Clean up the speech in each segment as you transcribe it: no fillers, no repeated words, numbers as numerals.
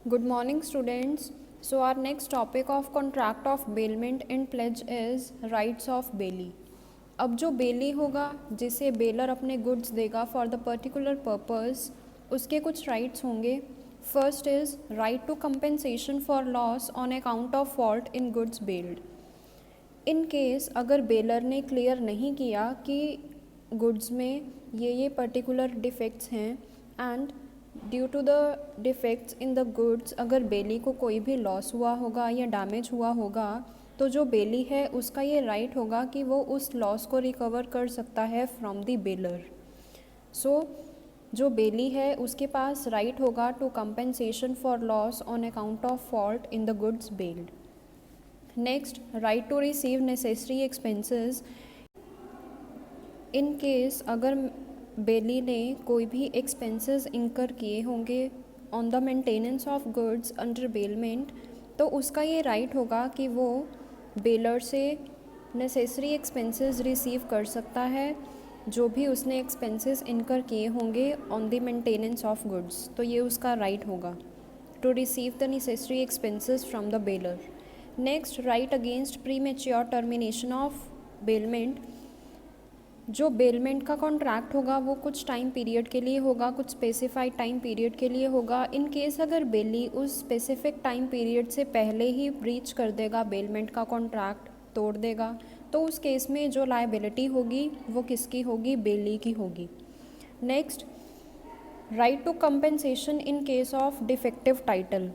Good morning, students. So, our next topic of contract of bailment and pledge is rights of bailee. अब जो bailee होगा जिसे baler अपने goods देगा for the particular purpose, उसके कुछ राइट्स होंगे. First is right to compensation for loss on account of fault in goods bailed. In case अगर बेलर ने क्लियर नहीं किया कि गुड्स में ये पर्टिकुलर डिफेक्ट्स हैं and due to the defects in the goods अगर बेली को कोई भी लॉस हुआ होगा या डैमेज हुआ होगा, तो जो बेली है उसका ये राइट होगा कि वो उस लॉस को रिकवर कर सकता है फ्रॉम द बेलर. सो जो बेली है उसके पास राइट होगा to compensation for loss on account of fault in the goods bailed. Next, right to receive necessary expenses. In case अगर बेली ने कोई भी एक्सपेंसेस इंकर किए होंगे on the maintenance of goods under bailment, तो उसका ये राइट होगा कि वो बेलर से नेसेसरी एक्सपेंसेस रिसीव कर सकता है जो भी उसने एक्सपेंसेस इंकर किए होंगे on the maintenance of goods. तो ये उसका राइट होगा to receive the necessary expenses from the bailor. Next, right against premature termination of bailment. जो बेलमेंट का कॉन्ट्रैक्ट होगा वो कुछ टाइम पीरियड के लिए होगा, कुछ स्पेसिफाइड टाइम पीरियड के लिए होगा. इन केस अगर बेली उस स्पेसिफिक टाइम पीरियड से पहले ही ब्रीच कर देगा, बेलमेंट का कॉन्ट्रैक्ट तोड़ देगा, तो उस केस में जो लायबिलिटी होगी वो किसकी होगी? बेली की होगी. Next, right to compensation in case of defective title.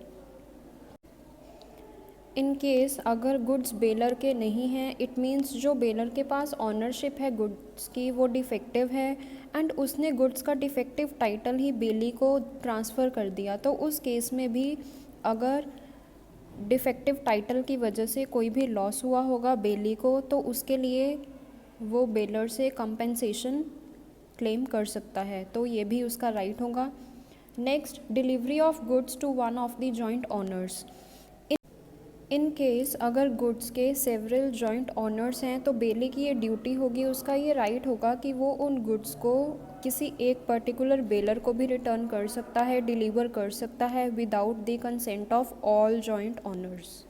In case अगर गुड्स बेलर के नहीं हैं, इट मीन्स जो बेलर के पास ऑनरशिप है गुड्स की वो डिफेक्टिव है एंड उसने गुड्स का डिफेक्टिव टाइटल ही बेली को ट्रांसफ़र कर दिया, तो उस केस में भी अगर डिफेक्टिव टाइटल की वजह से कोई भी लॉस हुआ होगा बेली को, तो उसके लिए वो बेलर से कंपेंसेशन क्लेम कर सकता है, तो ये भी उसका राइट होगा. Next, delivery of goods to one of the joint owners. In case अगर गुड्स के सेवरल जॉइंट ऑनर्स हैं, तो बेली की ये ड्यूटी होगी, उसका ये राइट होगा कि वो उन गुड्स को किसी एक पर्टिकुलर बेलर को भी रिटर्न कर सकता है, डिलीवर कर सकता है without the consent of all joint owners.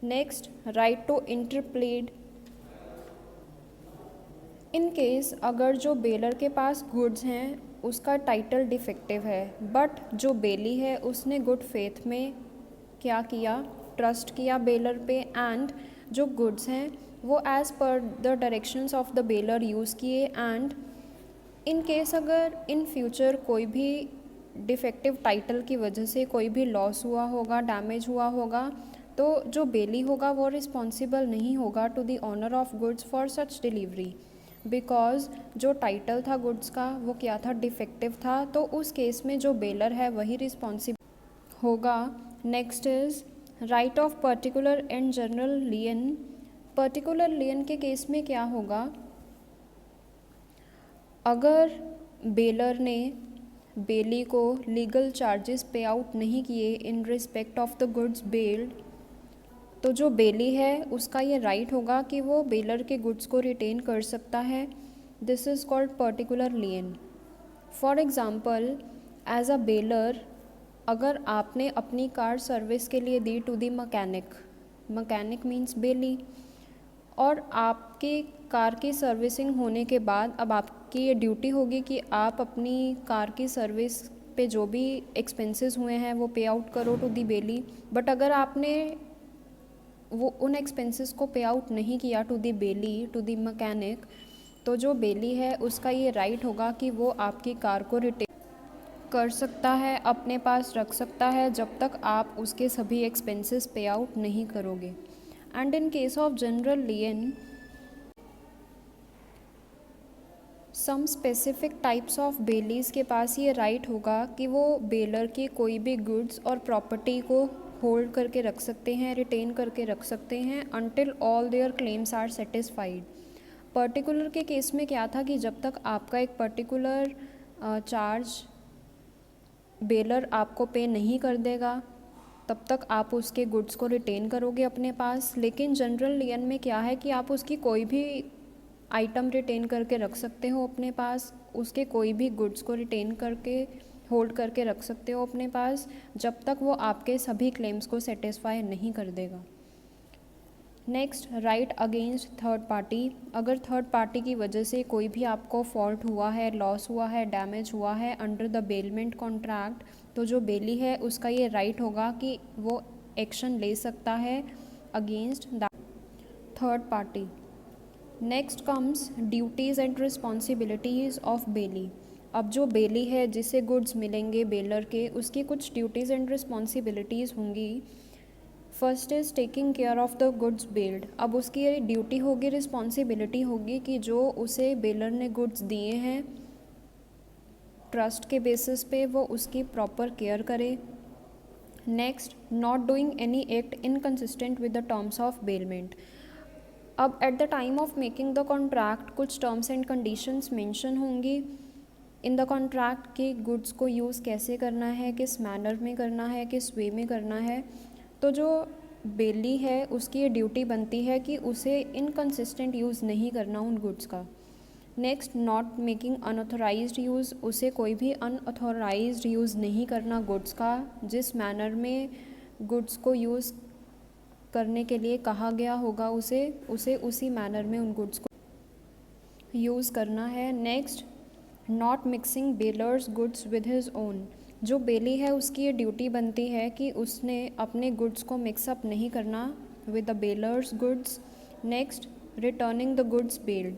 Next, right to interplead. In case अगर जो बेलर के पास गुड्स हैं उसका टाइटल डिफेक्टिव है, बट जो बेली है उसने गुड फेथ में क्या किया? ट्रस्ट किया बेलर पे एंड जो गुड्स हैं वो as per the directions of the baler use किए. एंड इन केस अगर इन फ्यूचर कोई भी डिफेक्टिव टाइटल की वजह से कोई भी लॉस हुआ होगा, डैमेज हुआ होगा, तो जो बेली होगा वो रिस्पॉन्सिबल नहीं होगा to the owner of goods for such delivery, because जो टाइटल था गुड्स का वो क्या था? डिफेक्टिव था, तो उस केस में जो बेलर है वही रिस्पॉन्सिबल होगा. Next is right of particular and general lien. Particular lien के केस में क्या होगा? अगर बेलर ने बेली को लीगल चार्जेस पे आउट नहीं किए in respect of the goods bailed, तो जो बेली है उसका ये राइट होगा कि वो बेलर के गुड्स को रिटेन कर सकता है. This is called particular lien. For example, as a bailor अगर आपने अपनी कार सर्विस के लिए दी to the mechanic, mechanic means bailee, और आपकी कार की सर्विसिंग होने के बाद अब आपकी ये ड्यूटी होगी कि आप अपनी कार की सर्विस पे जो भी एक्सपेंसेस हुए हैं वो पे आउट करो टू दी बेली. बट अगर आपने वो उन एक्सपेंसेस को पे आउट नहीं किया to the bailee, to the mechanic, तो जो बेली है उसका ये राइट होगा कि वो आपकी कार को रिटेन कर सकता है, अपने पास रख सकता है जब तक आप उसके सभी एक्सपेंसेस पे आउट नहीं करोगे. And in case of general lien, some specific types of bailees के पास ये राइट होगा कि वो बेलर की कोई भी गुड्स और प्रॉपर्टी को होल्ड करके रख सकते हैं, रिटेन करके रख सकते हैं until all their claims are satisfied. Particular के केस में क्या था कि जब तक आपका एक पर्टिकुलर चार्ज बेलर आपको पे नहीं कर देगा तब तक आप उसके गुड्स को रिटेन करोगे अपने पास. लेकिन जनरल लियन में क्या है कि आप उसकी कोई भी आइटम रिटेन करके रख सकते हो अपने पास, उसके कोई भी गुड्स को रिटेन करके होल्ड करके रख सकते हो अपने पास जब तक वो आपके सभी क्लेम्स को सेटिस्फाई नहीं कर देगा। Next, right against third party. अगर थर्ड पार्टी की वजह से कोई भी आपको फॉल्ट हुआ है, लॉस हुआ है, डैमेज हुआ है अंडर द बेलमेंट कॉन्ट्रैक्ट, तो जो बेली है उसका ये राइट होगा कि वो एक्शन ले सकता है against that third party. Next comes duties and responsibilities of belly. अब जो बेली है जिसे गुड्स मिलेंगे बेलर के, उसकी कुछ ड्यूटीज़ एंड रिस्पॉन्सिबिलिटीज़ होंगी। First is taking care of the goods bailed. अब उसकी ये ड्यूटी होगी, रिस्पॉन्सिबिलिटी होगी कि जो उसे बेलर ने गुड्स दिए हैं ट्रस्ट के बेसिस पे वो उसकी प्रॉपर केयर करे। Next, not doing any act inconsistent with the terms of bailment. अब at the time of making the contract कुछ टर्म्स एंड कंडीशंस मेंशन होंगी इन द कॉन्ट्रैक्ट कि गुड्स को यूज़ कैसे करना है, किस मैनर में करना है, किस वे में करना है। तो जो बेली है उसकी ये ड्यूटी बनती है कि उसे इनकंसिस्टेंट यूज़ नहीं करना उन गुड्स का। Next, not making unauthorised use. उसे कोई भी अनऑथोराइज्ड यूज़ नहीं करना गुड्स का। जिस मैनर में गुड्स को यूज़ करने के लिए कहा गया होगा उसे उसी मैनर में उन गुड्स को यूज़ करना है। Next, not mixing bailor's goods with his own. जो बेली है उसकी ये ड्यूटी बनती है कि उसने अपने गुड्स को मिक्सअप नहीं करना with the bailor's goods. Next, returning the goods bailed.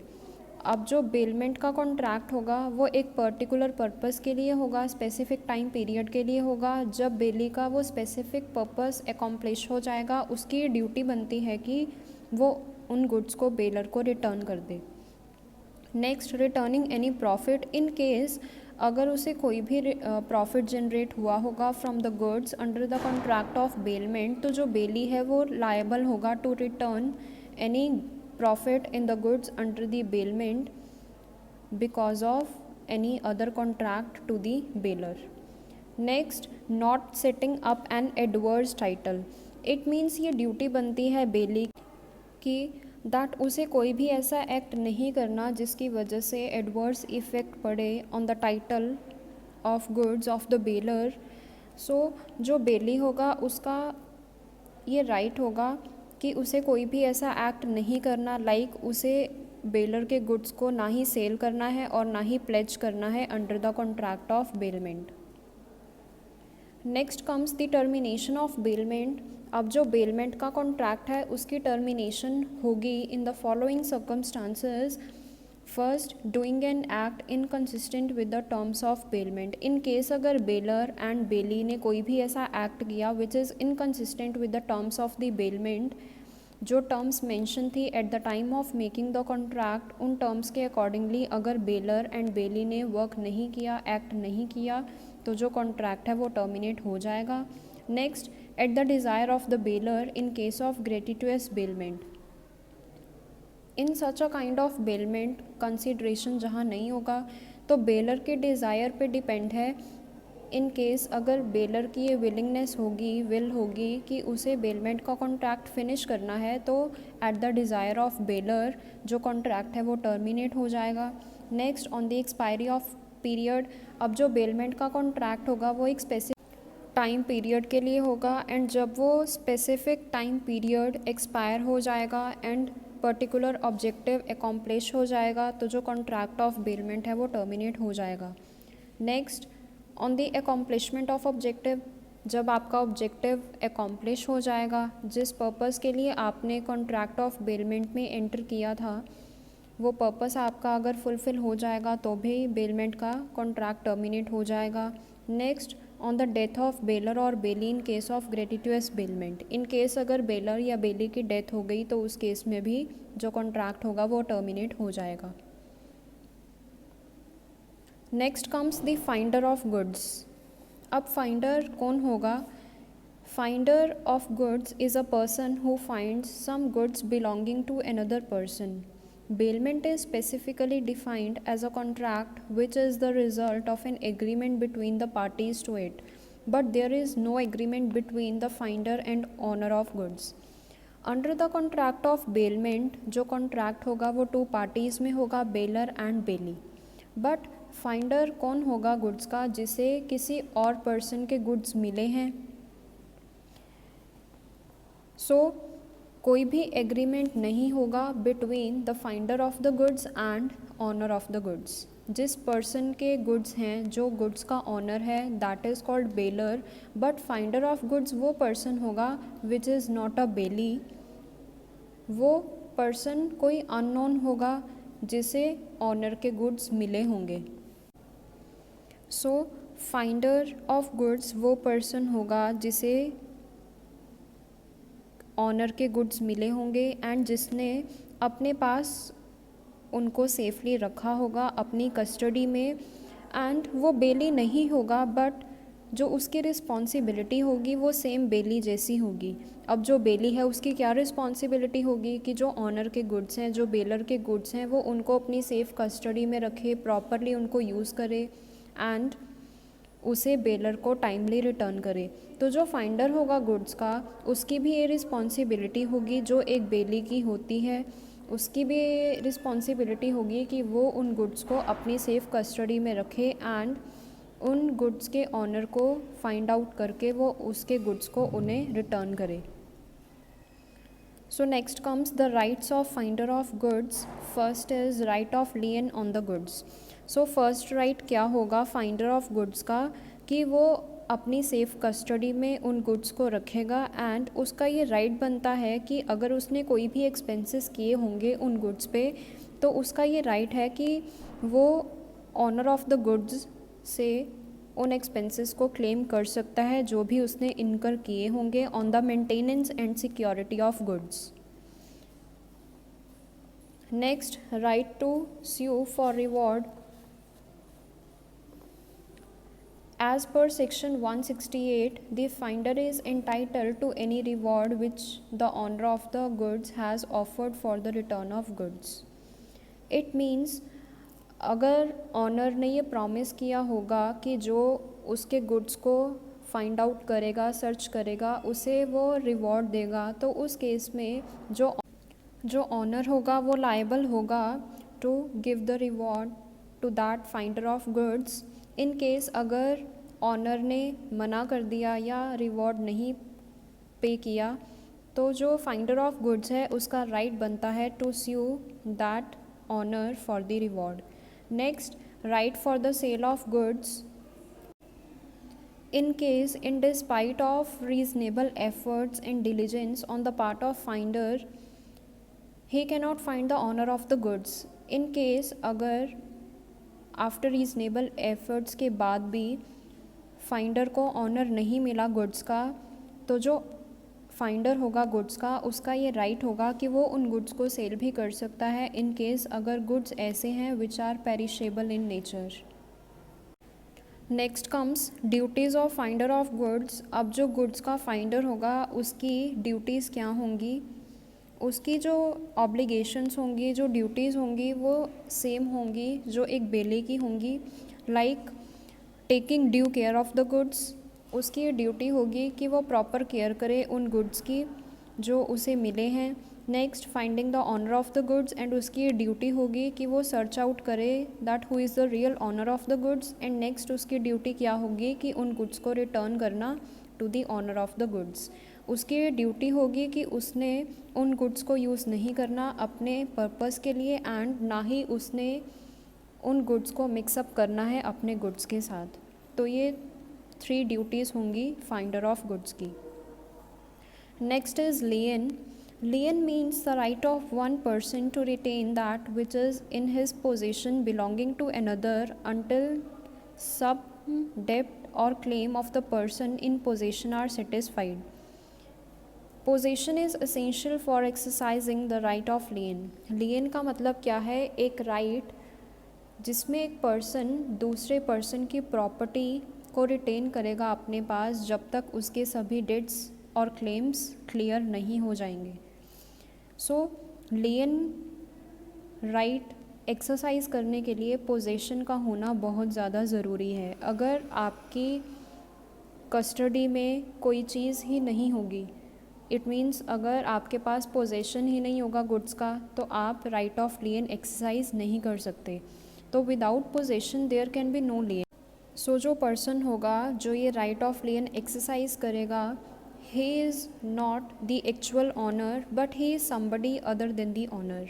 अब जो बेलमेंट का कॉन्ट्रैक्ट होगा वो एक पर्टिकुलर पर्पस के लिए होगा, स्पेसिफिक टाइम पीरियड के लिए होगा। जब बेली का वो स्पेसिफिक पर्पस एकम्प्लिश हो जाएगा उसकी ये ड्यूटी बनती है कि वो उन गुड्स को बेलर को रिटर्न कर दे। Next, returning any profit in case अगर उसे कोई भी प्रॉफिट जनरेट हुआ होगा from the goods under the contract of bailment, तो जो बेली है वो लायबल होगा to return any profit in the goods under the bailment because of any other contract to the bailor. Next, not setting up an adverse title. It means ये duty बनती है बेली की that उसे कोई भी ऐसा एक्ट नहीं करना जिसकी वजह से एडवर्स इफ़ेक्ट पड़े on the title of goods of the bailor. So जो बेली होगा उसका ये राइट होगा कि उसे कोई भी ऐसा एक्ट नहीं करना लाइक उसे बेलर के गुड्स को ना ही सेल करना है और ना ही प्लेज करना है under the contract of bailment. Next comes the termination of bailment. अब जो बेलमेंट का कॉन्ट्रैक्ट है उसकी टर्मिनेशन होगी in the following circumstances. First, doing an act inconsistent with the terms of bailment. इन केस अगर बेलर एंड बेली ने कोई भी ऐसा एक्ट किया which is inconsistent with the terms of the bailment, जो टर्म्स मेंशन थी eight the time of making the contract उन टर्म्स के अकॉर्डिंगली अगर बेलर एंड बेली ने वर्क नहीं किया, एक्ट नहीं किया, तो जो कॉन्ट्रैक्ट है वो टर्मिनेट हो जाएगा। Next, at the desire of the bailor in case of ग्रेटिटुअस bailment. In such a kind of bailment consideration जहाँ नहीं होगा तो बेलर के डिज़ायर पे डिपेंड है। इन केस अगर बेलर की ये विलिंगनेस होगी, विल होगी कि उसे बेलमेंट का कॉन्ट्रैक्ट फिनिश करना है, तो eight the desire of baler जो कॉन्ट्रैक्ट है वो टर्मिनेट हो जाएगा। Next, on the expiry of period. अब जो बेलमेंट का कॉन्ट्रैक्ट होगा वो एक स्पेसिफिक टाइम पीरियड के लिए होगा एंड जब वो स्पेसिफिक टाइम पीरियड एक्सपायर हो जाएगा एंड पर्टिकुलर ऑब्जेक्टिव एकम्प्लिश हो जाएगा तो जो कॉन्ट्रैक्ट ऑफ बेलमेंट है वो टर्मिनेट हो जाएगा। Next, on the accomplishment of objective. जब आपका ऑब्जेक्टिव एकम्प्लिश हो जाएगा, जिस पर्पस के लिए आपने कॉन्ट्रैक्ट ऑफ बेलमेंट में एंटर किया था वो पर्पस आपका अगर फुलफ़िल हो जाएगा तो भी बेलमेंट का कॉन्ट्रैक्ट टर्मिनेट हो जाएगा। Next, on the death of bailor और bailee in case of ग्रेटिटुअस bailment. इन केस अगर बेलर या बेली की डेथ हो गई तो उस केस में भी जो कॉन्ट्रैक्ट होगा वो टर्मिनेट हो जाएगा। Next comes the finder of goods. अब फाइंडर कौन होगा? Finder of goods is a person who finds some goods belonging to another person. Bailment is specifically defined as a contract which is the result of an agreement between the parties to it, but there is no agreement between the finder and owner of goods. Under the contract of bailment, जो contract होगा वो two parties में होगा, bailor and bailee, but finder कौन होगा goods का? जिसे किसी और पर्सन के गुड्स मिले हैं। सो कोई भी एग्रीमेंट नहीं होगा between the finder of the goods and owner of the goods. जिस पर्सन के गुड्स हैं, जो गुड्स का ऑनर है, that is called bailor, but finder of goods वो पर्सन होगा विच इज़ नॉट अ बेली। वो पर्सन कोई अननोन होगा जिसे ऑनर के गुड्स मिले होंगे। सो फाइंडर ऑफ गुड्स वो पर्सन होगा जिसे ऑनर के गुड्स मिले होंगे एंड जिसने अपने पास उनको सेफली रखा होगा अपनी कस्टडी में। एंड वो बेली नहीं होगा, बट जो उसकी रिस्पॉन्सिबिलिटी होगी वो सेम बेली जैसी होगी। अब जो बेली है उसकी क्या रिस्पॉन्सिबिलिटी होगी कि जो ऑनर के गुड्स हैं, जो बेलर के गुड्स हैं, वो उनको अपनी सेफ कस्टडी में रखे, प्रॉपरली उनको यूज़ करे एंड उसे बेलर को टाइमली रिटर्न करे। तो जो फाइंडर होगा गुड्स का, उसकी भी ये रिस्पॉन्सिबिलिटी होगी जो एक बेली की होती है। उसकी भी रिस्पॉन्सिबिलिटी होगी कि वो उन गुड्स को अपनी सेफ कस्टडी में रखे एंड उन गुड्स के ऑनर को फाइंड आउट करके वो उसके गुड्स को उन्हें रिटर्न करे। So next comes the rights of finder of goods. First is right of लियन on the goods. So first right क्या होगा फाइंडर ऑफ गुड्स का कि वो अपनी सेफ कस्टडी में उन गुड्स को रखेगा एंड उसका ये राइट बनता है कि अगर उसने कोई भी एक्सपेंसेस किए होंगे उन गुड्स पे, तो उसका ये राइट है कि वो ऑनर ऑफ द गुड्स से उन एक्सपेंसेस को क्लेम कर सकता है जो भी उसने इनकर किए होंगे on the maintenance and security of goods. Next, right to sue for reward. As per section 168, the finder is entitled to any reward which the owner of the goods has offered for the return of goods. It means अगर owner ने ये promise किया होगा कि जो उसके goods को find out करेगा, सर्च करेगा, उसे वो रिवॉर्ड देगा, तो उस केस में जो ऑनर होगा वो लायबल होगा to give the reward to that finder of goods. In case अगर ऑनर ने मना कर दिया या रिवॉर्ड नहीं पे किया, तो जो फाइंडर ऑफ गुड्स है उसका राइट बनता है to sue that owner for the reward. Next, right for the sale of goods. In case, in despite of reasonable efforts and diligence on the part of finder, he cannot find the owner of the goods. In case अगर after reasonable efforts के बाद भी finder को honour नहीं मिला goods का, तो जो फाइंडर होगा गुड्स का उसका ये राइट होगा कि वो उन गुड्स को सेल भी कर सकता है इन केस अगर गुड्स ऐसे हैं which are perishable in nature. Next comes duties of finder of goods. अब जो गुड्स का फाइंडर होगा उसकी ड्यूटीज़ क्या होंगी? उसकी जो ऑब्लिगेशंस होंगी, जो ड्यूटीज़ होंगी, वो सेम होंगी जो एक बेले की होंगी। Like taking due care of the goods, उसकी ड्यूटी होगी कि वो प्रॉपर केयर करे उन गुड्स की जो उसे मिले हैं। Next, finding the owner of the goods, and उसकी ड्यूटी होगी कि वो सर्च आउट करे that who is the real owner of the goods. And next उसकी ड्यूटी क्या होगी कि उन गुड्स को रिटर्न करना to the owner of the goods. उसकी ड्यूटी होगी कि उसने उन गुड्स को यूज़ नहीं करना अपने पर्पस के लिए एंड ना ही उसने उन गुड्स को मिक्सअप करना है अपने गुड्स के साथ। तो ये 3 ड्यूटीज़ होंगी फाइंडर ऑफ गुड्स की। Next is lien. Lien means the right of one person to retain that which is in his possession belonging to another until some debt or claim of the person in possession are satisfied. Possession is essential for exercising the right of lien. Lien का मतलब क्या है? एक right जिसमें एक person दूसरे person की property को रिटेन करेगा अपने पास जब तक उसके सभी डेट्स और क्लेम्स क्लियर नहीं हो जाएंगे। सो लियन राइट एक्सरसाइज करने के लिए पोजेशन का होना बहुत ज़्यादा ज़रूरी है। अगर आपकी कस्टडी में कोई चीज़ ही नहीं होगी, इट मीन्स अगर आपके पास पोजेशन ही नहीं होगा गुड्स का, तो आप राइट ऑफ लियन एक्सरसाइज नहीं कर सकते। तो without possession there can be no lien. So जो पर्सन होगा जो ये राइट ऑफ लियन एक्सरसाइज करेगा, he is not the actual owner but he is somebody other than the owner.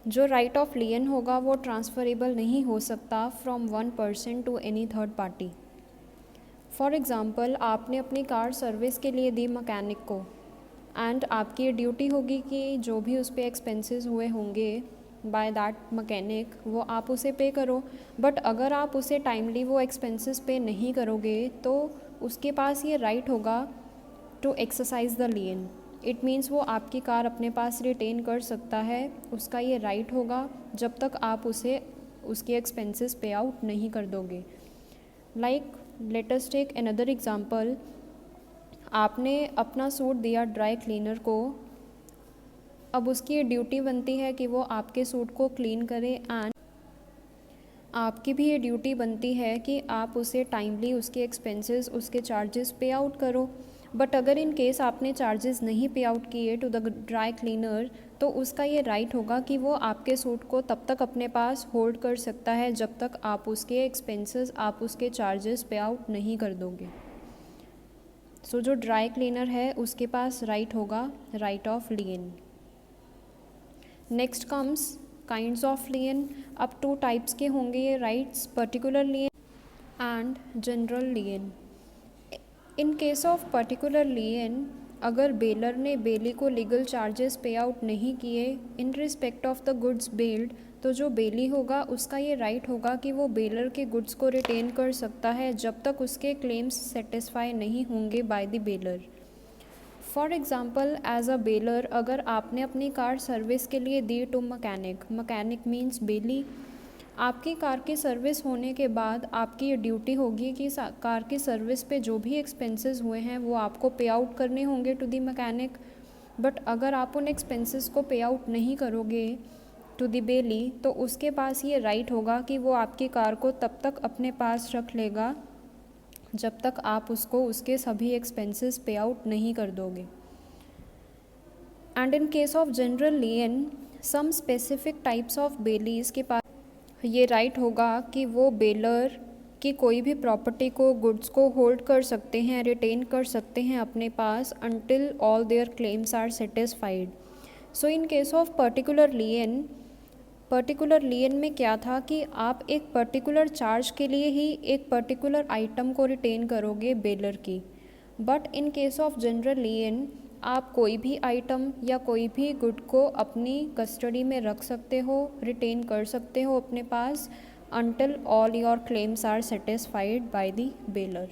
जो राइट ऑफ लियन होगा वो ट्रांसफरेबल नहीं हो सकता from one person to any third party. For example, आपने अपनी car service के लिए दी मैकेनिक को, एंड आपकी ये ड्यूटी होगी कि जो भी उस पर एक्सपेंसेस हुए होंगे बाय दैट मैकेनिक वो आप उसे पे करो। बट अगर आप उसे टाइमली वो एक्सपेंसेस पे नहीं करोगे तो उसके पास ये राइट होगा to exercise the lien. It means वो आपकी कार अपने पास रिटेन कर सकता है, उसका ये राइट होगा जब तक आप उसे उसके एक्सपेंसेस पे आउट नहीं कर दोगे। Like let us take another example, आपने अपना सूट दिया ड्राई क्लीनर को, अब उसकी ये ड्यूटी बनती है कि वो आपके सूट को क्लीन करे, एंड आपकी भी ये ड्यूटी बनती है कि आप उसे टाइमली उसके एक्सपेंसेस, उसके चार्जेस पे आउट करो। बट अगर इन केस आपने चार्जेस नहीं पे आउट किए टू द ड्राई क्लीनर, तो उसका ये राइट होगा कि वो आपके सूट को तब तक अपने पास होल्ड कर सकता है जब तक आप उसके एक्सपेंसेस, आप उसके चार्जेस पे आउट नहीं कर दोगे। सो जो ड्राई क्लीनर है उसके पास राइट होगा right of lien. Next comes kinds of lien. अब 2 टाइप्स के होंगे ये rights, particular lien and general lien. In case of particular lien, अगर बेलर ने बेली को लीगल चार्जेस पे आउट नहीं किए in respect of the goods bailed, तो जो बेली होगा उसका ये राइट होगा कि वो बेलर के गुड्स को रिटेन कर सकता है जब तक उसके क्लेम्स सेटिस्फाई नहीं होंगे by the bailor. For example, as a bailor, अगर आपने अपनी कार सर्विस के लिए दी to mechanic, mechanic means bailee, आपकी कार की सर्विस होने के बाद आपकी ये ड्यूटी होगी कि कार की सर्विस पे जो भी एक्सपेंसेस हुए हैं वो आपको पे आउट करने होंगे टू दी मैकेनिक। बट अगर आप उन एक्सपेंसेस को पे आउट नहीं करोगे टू दी बेली, तो उसके पास ये राइट होगा कि वो आपकी कार को तब तक अपने पास रख लेगा जब तक आप उसको उसके सभी एक्सपेंसेस पे आउट नहीं कर दोगे। And in case of general lien, some specific types of bailees के पास ये राइट होगा कि वो बेलर की कोई भी प्रॉपर्टी को, गुड्स को होल्ड कर सकते हैं, रिटेन कर सकते हैं अपने पास until all their claims are satisfied. So in case of particular lien में क्या था कि आप एक पर्टिकुलर चार्ज के लिए ही एक पर्टिकुलर आइटम को रिटेन करोगे बेलर की। But in case of general lien, आप कोई भी आइटम या कोई भी गुड को अपनी कस्टडी में रख सकते हो, रिटेन कर सकते हो अपने पास until all your claims are satisfied by the baler.